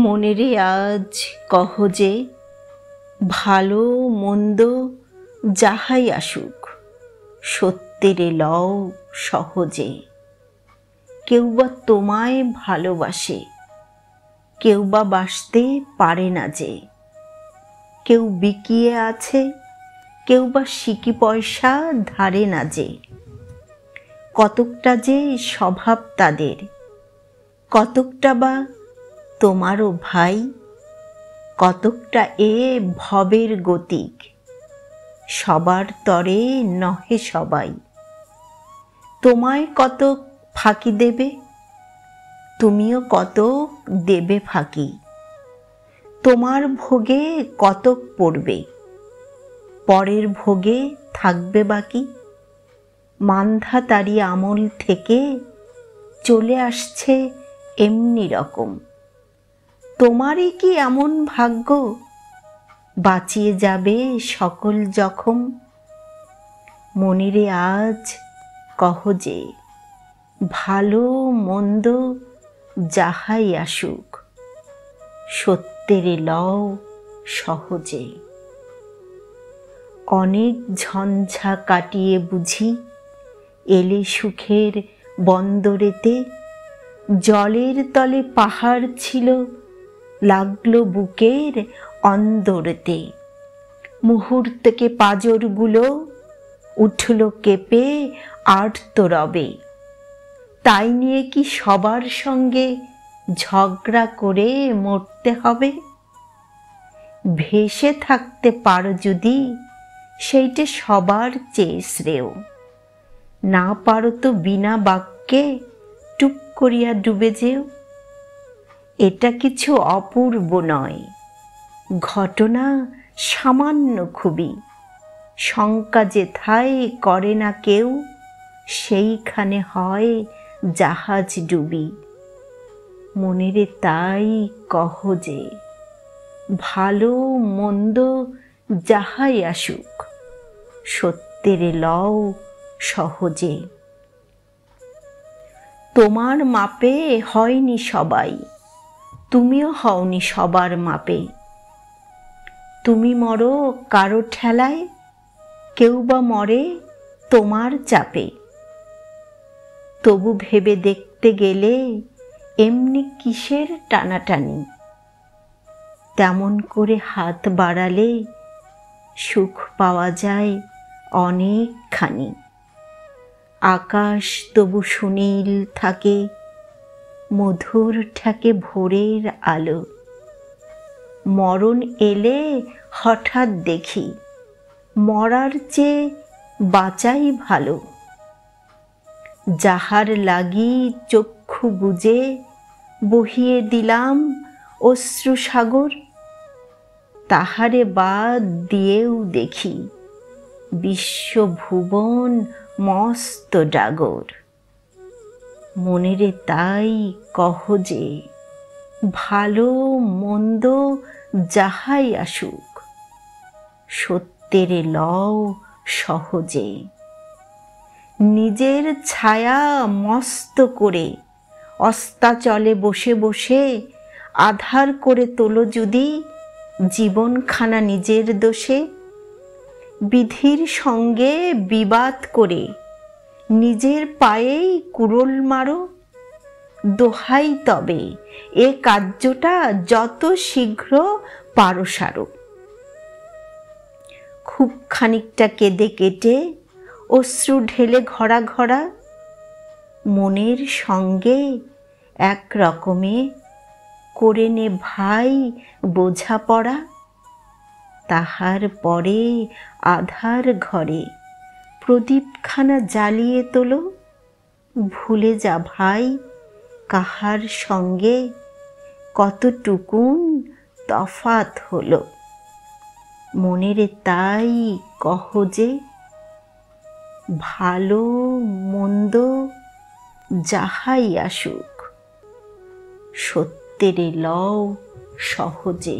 মনেরে আজ কহ যে, ভালো মন্দ যাহাই আসুক, সত্যেরে লও সহজে। কেউ বা তোমায় ভালোবাসে, কেউ বা বাসতে পারে না যে। কেউ বিকিয়ে আছে, কেউ বা সিকি পয়সা ধারে না যে। কতকটা যে স্বভাব তাদের, কতকটা বা তোমারও ভাই, কতকটা এ ভবের গতিক, সবার তরে নহে সবাই। তোমায় কতক ফাঁকি দেবে, তুমিও কতক দেবে ফাঁকি। তোমার ভোগে কতক পড়বে, পরের ভোগে থাকবে বাকি। মান্ধাতারি আমল থেকে চলে আসছে এমনি রকম। তোমারই কি এমন ভাগ্য, বাঁচিয়ে যাবে সকল জখম? মনেরে আজ কহ যে, ভালো মন্দ যাহাই আসুক, সত্যেরে লও সহজে। অনেক ঝঞ্ঝা কাটিয়ে বুঝি এলে সুখের বন্দরেতে। জলের তলে পাহাড় ছিল, লাগলো বুকের অন্দরেতে। মুহূর্তকে পাঁজরগুলো উঠল কেঁপে আর্তরবে। তাই নিয়ে কি সবার সঙ্গে ঝগড়া করে মরতে হবে? ভেসে থাকতে পারো যদি, সেইটে সবার চেয়ে শ্রেয়। না পারো তো বিনা বাক্যে টুপ করিয়া ডুবে যেও। এটা কিছু অপূর্ব নয়, ঘটনা সামান্য খুবই। শঙ্কা যেথায় করে না কেউ, সেইখানে হয় জাহাজ ডুবি। মনেরে তাই কহ যে, ভালো মন্দ যাহাই আসুক, সত্যেরে লও সহজে। তোমার মাপে হয়নি সবাই, তুমিও হওনি সবার মাপে। তুমি মরো কারো ঠেলায়, কেউ বা মরে তোমার চাপে। তবু ভেবে দেখতে গেলে এমনি কিসের টানাটানি? তেমন করে হাত বাড়ালে সুখ পাওয়া যায় অনেকখানি। আকাশ তবু সুনীল থাকে, মধুর ঠেকে ভোরের আলো। মরণ এলে হঠাৎ দেখি, মরার চেয়ে বাঁচাই ভালো। যাহার লাগি চক্ষু বুজে বহিয়ে দিলাম অশ্রুসাগর, তাহারে বাদ দিয়েও দেখি বিশ্বভুবন মস্ত ডাগর। মনেরে তাই কহ যে, ভালো মন্দ যাহাই আসুক, সত্যেরে লও সহজে। নিজের ছায়া মস্ত করে অস্তাচলে বসে বসে আধার করে তোলো যদি জীবনখানা নিজের দোষে। বিধির সঙ্গে বিবাদ করে নিজের পায়েই কুড়োল মারো। দোহাই তবে এ কার্যটা যত শীঘ্র পারো সারো। খুব খানিকটা কেঁদে কেটে অশ্রু ঢেলে ঘরা ঘরা, মনের সঙ্গে এক রকমে করে নে ভাই বোঝাপড়া। তাহার পরে আধার ঘরে প্রদীপখানা জ্বালিয়ে তোলো। ভুলে যা ভাই কাহার সঙ্গে কতটুকুন তফাৎ হলো। মনেরে তাই কহ যে, ভালো মন্দ যাহাই আসুক, সত্যেরে লও সহজে।